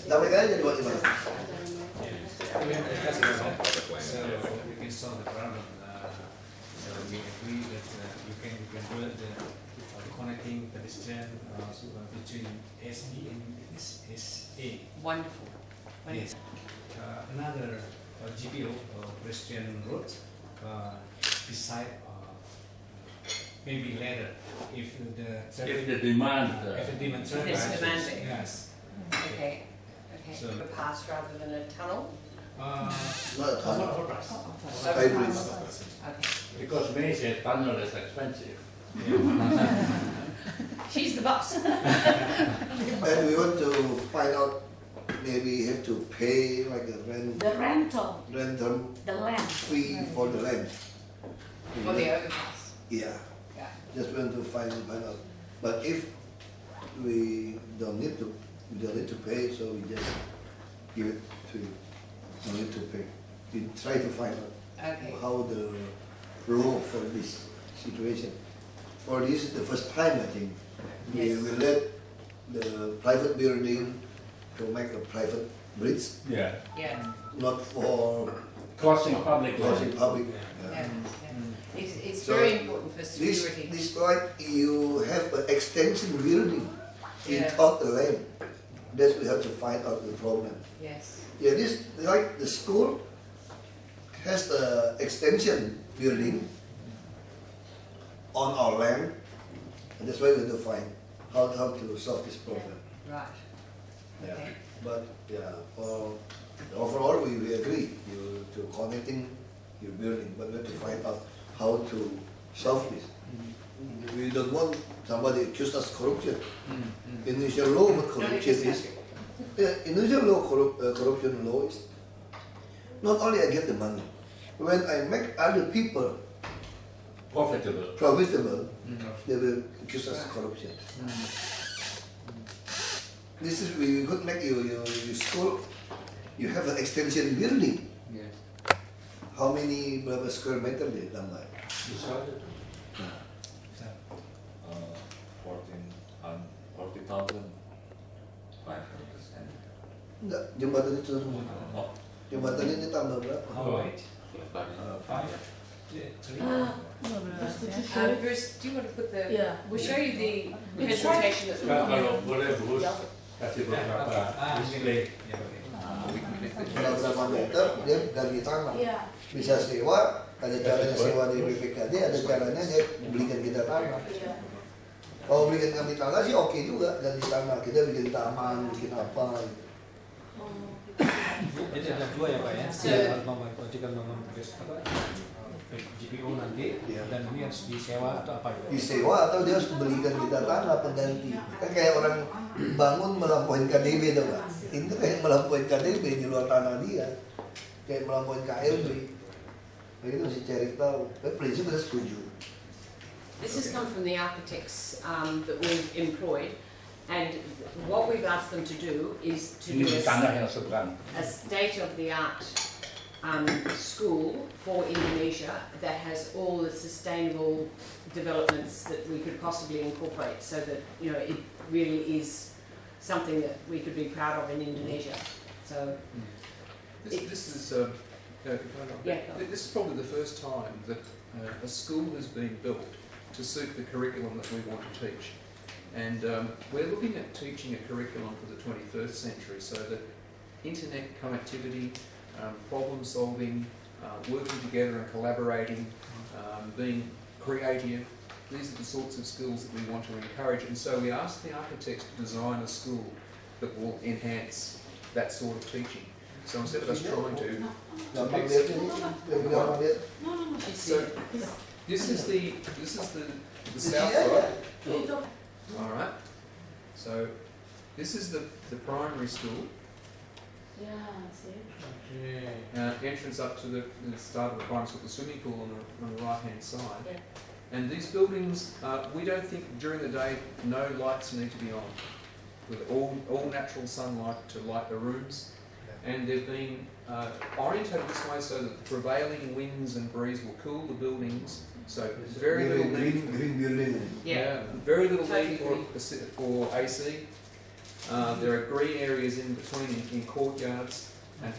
Damai aja dibuat gimana? So we can solve the problem. So we agree that you can build the connecting pedestrian between SD and SA. Wonderful. Yes. Another GPO, pedestrian road, beside maybe later if the demand. if the demand If there's rises. demanding. Yes. Okay. Okay. So- A pass rather than a tunnel. Not a tunnel. Overpass. Hybrid. Okay. Because May said tunnel is expensive. She's the boss. And we want to find out, maybe have to pay like a The rental, rental the land. fee for the land. For the overpass. Yeah, Yeah. just want to find out. But if we don't need to pay, so we just give it to you. No need to pay. We try to find out Okay. how the law for this situation. For this is the first time, I think. We Yes. will let the private building to make a private bridge, Yeah. Yeah. not for Crossing public crossing land. public. Yeah. Yeah. It's So very important for This, security. this like you have an extension building Yeah. without the land. That we have to find out the problem. Yes. Yeah, this like the school has the extension building on our land, and that's why we have to find how to solve this problem. Right. Yeah. Okay. But yeah, for overall we agree you to connecting your building, but we have to find out how to solve this. We don't want somebody accuse us corruption. Indonesian law, what corruption is. Yeah, Indonesian law, corruption law is not only I get the money, when I make other people Profitable. profitable, they will accuse us corruption. This is we could make your school. You have an extension building. Yes. How many berapa square meter dia tambah? Decided. 40,500. Enggak, jembatan itu semua. Oh, Jembatan ini tambah berapa? How wide? 5. Bruce, do you want to put the? Yeah. We'll show you the presentation that's Kalau boleh Bruce kasih beberapa display. Ya, oke. Kalau berapa meter dia ganti tanah. Iya. Bisa sewa, ada caranya sewa di BPKD, ada caranya dia belikan kita tanah. Iya. Kalau belikan kami tanah sih oke juga, ganti tanah. Kita bikin taman, bikin apa. Jadi ada dua ya Pak ya, Iya. nomor jika nomor GPO nanti, Iya. dan ini harus disewa atau apa ya? Disewa atau dia harus belikan kita tanah pengganti. Kan kayak orang bangun melampaui KDB tuh Pak. Ini tuh kayak melampaui KDB di luar tanah dia. Kayak melampaui KLB. Begitu mesti cari tahu. Tapi prinsip kita setuju. This has come from the architects that we've employed, and what we've asked them to do is to do Ini tanah yang seberang. a state-of-the-art school for Indonesia that has all the sustainable developments that we could possibly incorporate, so that it really is something that we could be proud of in Indonesia. So This is Yeah. this is probably the first time that a school has been built to suit the curriculum that we want to teach, and we're looking at teaching a curriculum for the 21st century, so that internet connectivity, problem solving, working together and collaborating, being creative. These are the sorts of skills that we want to encourage, and so we asked the architects to design a school that will enhance that sort of teaching. So instead of us trying to Gampang lihat ini, lebih gampang lihat. So this is the Di south sini aja. side. All right. So this is the primary school. Ya, sih. Entrance up to the start of the primary school, the swimming pool on the right hand side. Yeah. And these buildings, we don't think during the day no lights need to be on. With all natural sunlight to light the rooms. And they've been orientated this way so that the prevailing winds and breeze will cool the buildings. So very little need green building. yeah, very little need Totally for AC. There are green areas in between in courtyards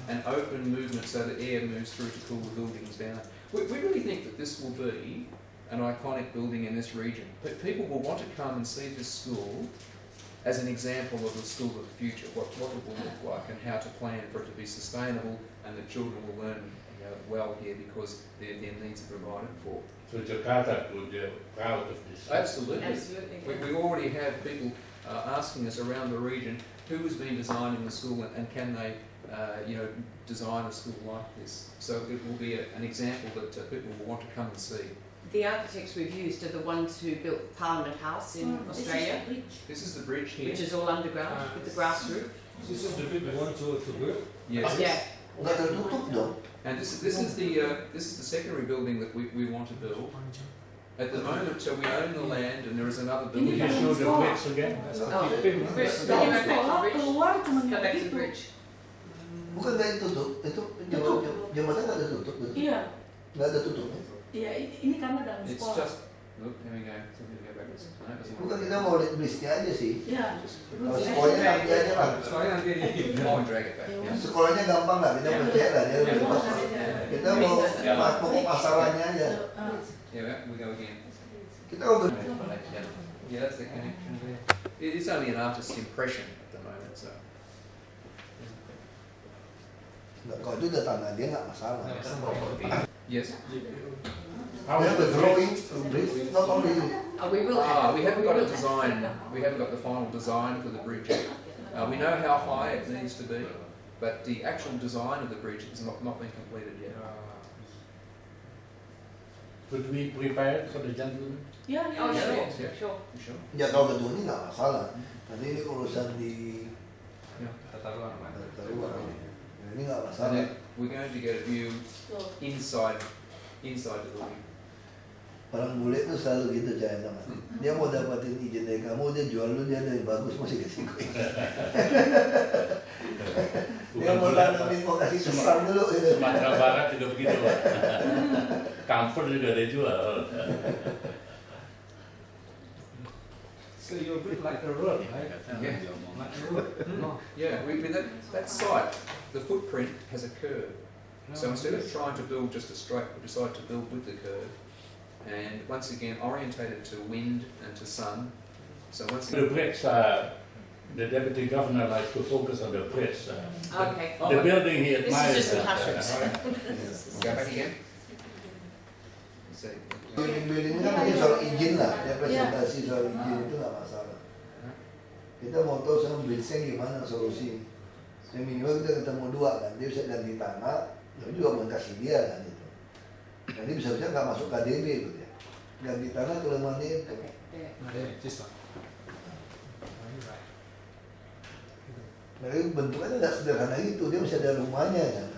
and open movement so that air moves through to cool the buildings down. We really think that this will be an iconic building in this region. People will want to come and see this school as an example of the school of the future, what it will look like and how to plan for it to be sustainable, and the children will learn well here because their needs are provided for. So Jakarta could be proud of this. Absolutely. Absolutely. We already have people asking us around the region who has been designing the school and can they design a school like this. So it will be an example that people will want to come and see. The architects we've used are the ones who built Parliament House in Australia, This is the bridge here. which is all underground with the grass roof. This is the bit we want to build. Yes. Yeah. Nggak tertutup dong. And this is the secondary building that we want to build. At the moment, we own the land, and there is another Can building. you show the bricks again? Oh, Chris, can you go back to the bridge? keluar cuma Go back to the gitu. bridge. Bukan nggak ditutup, itu jembatan nggak ada tutup, betul? Iya, Nggak ada tutupnya. iya ini karena dalam It's sekolah. just look. There we go. So we go backwards. No, it doesn't Bukan work. kita mau lihat brisnya aja sih. Iya. Kalau sekolahnya nanti aja lah. Soalnya nanti ini. Oh, drag it back. Yeah. Sekolahnya gampang lah, kita percaya lah. Kita mau pokok masalahnya aja. Yeah, we go again. Kita mau Yeah, that's the connection there. It's only an artist's impression at the moment, so. kalau itu udah tanah dia nggak masalah. Yes. How We is have the a drawing? drawing, brief, not only We will have. We haven't we got a will have. design. We haven't got the final design for the bridge. We know how high it needs to be, but the actual design of the bridge has not been completed yet. Could we prepare for the gentleman? Iya, iya. Oh, iya. sure, Yeah. sure. You sure? ya kalau gedung ini nggak masalah. Nanti ini urusan di Tata ruang, Pak. luar ini. Ini nggak And masalah. then we're going to get a view Tuh. inside the building. Orang bule itu selalu gitu cara teman. Dia mau dapatin izin dari kamu, dia jual lu, dia ada yang bagus masih kasih gue. Dia mau tanamin, mau kasih kesan dulu gitu. Sumatera Barat juga begitu, Pak. Comfort juga ada jual. So you're a bit like a road, right? Yeah. Like a road. No. Yeah, that site, the footprint has a curve. So instead of trying to build just a straight, we decided to build with the curve, and once again orientated to wind and to sun. So once The again, bricks, the deputy governor likes to focus on the bricks. Okay. The building he This is admires. just the classrooms. go back again. See. Building kan hanya soal izin lah, dia presentasi soal izin itu nggak masalah. Kita mau tahu sama bridge-nya gimana solusi. Yang minimal kita ketemu dua kan, dia bisa ganti tanah, tapi juga mau kasih dia kan itu. Jadi bisa-bisa nggak masuk KDB itu ya. Ganti tanah ke lemahnya itu. Okay. Yeah. Okay, this one. Nah, itu bentuknya nggak sederhana gitu, dia masih ada rumahnya kan.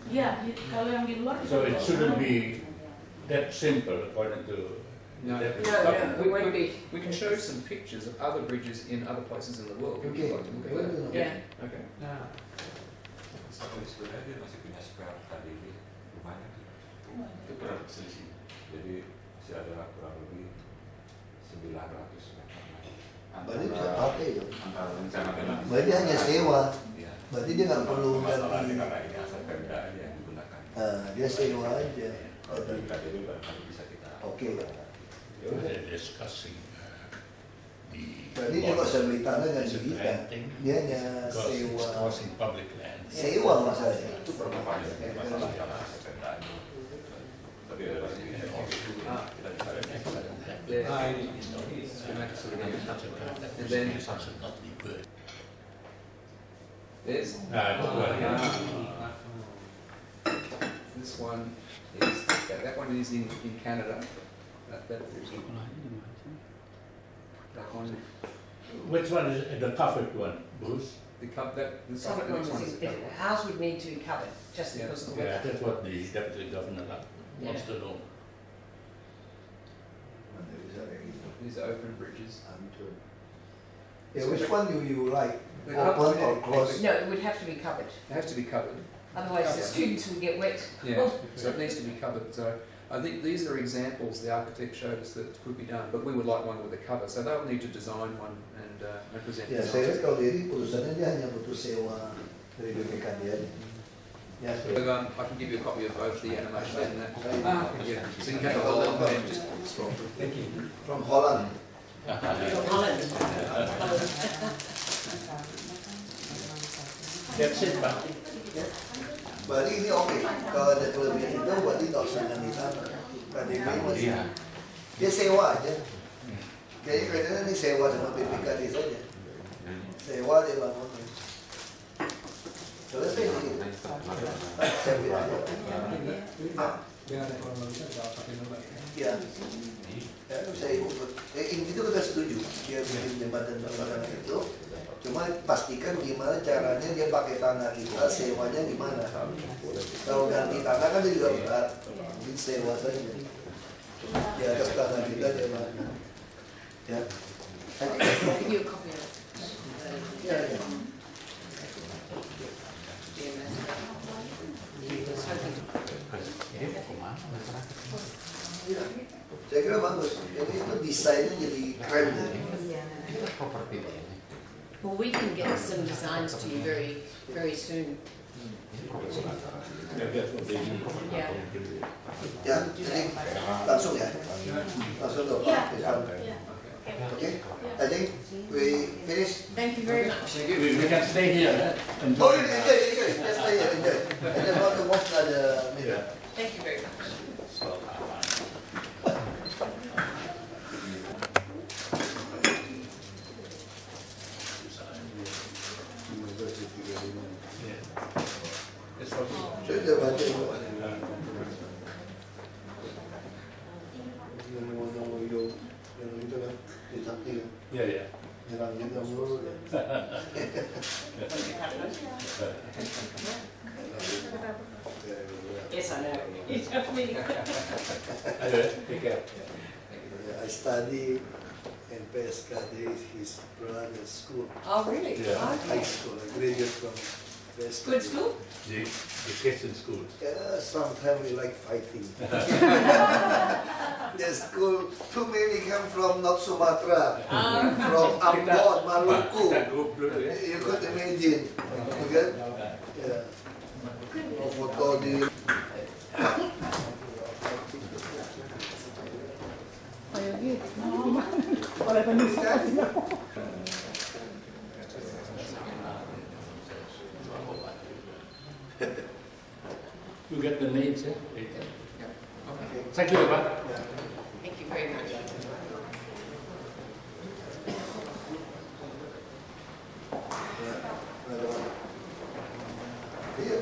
Iya. Kalau yang di luar So it shouldn't be that simple according to No. the deputy No, governor. no, we won't be. We can show some pictures of other bridges in other places in the world. Would Okay. you like to look at that? Yeah. Okay. Nah, Satu sebenarnya dia masih punya spare KDB lumayan itu kurang selisih, jadi masih ada kurang lebih 900 meter lagi. Berarti bisa pakai itu. Antara rencana dengan Berarti hanya sewa. ya. Berarti dia nggak perlu Masalahnya ganti. karena ini asal Pemda aja yang digunakan. Dia sewa aja. Kalau dari KDB barangkali bisa kita. Oke. They're discussing the Berarti dia kalau saya beli tanah nggak Is it kita, renting? dia hanya because it's sewa. crossing public land. Sewa masalahnya. Itu permasalahan masalah karena asal Pemda aja. Tapi ada lagi kita bisa lihat. There. ah, ini. Schematic sort of image. Jakarta And then should not be good. there's Nah, itu dua ya. this one is that one is in Canada. That one, Which one is the covered one, Bruce? the cup that the Some of next them one is the cover. ours would need to be covered just Yeah. because of the Yeah, weather. that's what the deputy governor wants to know. These are open bridges. Yeah, which one do you like? The Open cup- or closed? No, it would have to be covered. It has to be covered. Otherwise, the students will get wet. Yeah. So it needs to be covered. So I think these are examples the architect showed us that could be done, but we would like one with a cover, so they'll need to design one and present Ya, saya lihat kalau dia putusannya dia hanya butuh sewa dari BPK dia. Ya, So, I can give you a copy of both the animation and that. Yeah, so you can have a whole lot and just scroll through. Thank you. from Holland. From Holland. That's it, Pak. Berarti ini oke. Kalau ada kelebihan itu berarti nggak usah ganti tanah. KDP masih. Iya. Dia sewa aja. Kayaknya kelihatannya ini sewa sama BPKD saja. Sewa dia bangun. Selesai ini. Saya bilang aja. Dengan teknologi kita pakai nomor. Ya. Ya, saya ikut. Itu kita setuju. Dia bikin jembatan itu. Cuma pastikan gimana caranya dia pakai tanah kita, sewanya di mana. Kalau ganti tanah kan dia juga berat. Mungkin sewa saja. Di atas tanah kita dia mana. Ya. I'll give you a copy of it. Ya, ya. Ini mau kemana masyarakat? Ya. Saya kira bagus. Jadi itu desainnya jadi keren. Ya. Properti ini. Well, we can get some designs to you very, very soon. Yeah. Ya, jadi langsung ya. Langsung dong. Iya. Pak Irfan. Oke, I think we finish. Thank you very much. We can stay here. Oh, enjoy. Let's stay here, enjoy. I just want to watch the movie. Thank you very much. Sudah baca itu. Yang itu kan di samping kan. Ya, ya. Nyerang kita mulu. Yes, I know. You told me. Ayo, take care. I study in PSKD, his brother's school, Oh, really? Yeah. high Okay. school. I graduated from PSKD. Good school? The kids in school. Yeah, sometimes we like fighting. The school, too many come from North Sumatra, from Ambon, Maluku. Kita goblok ya. You could imagine, okay? Yeah. Oh, foto di. You get the names, eh? Later. Thank you, Pak. Thank you very much. Iya.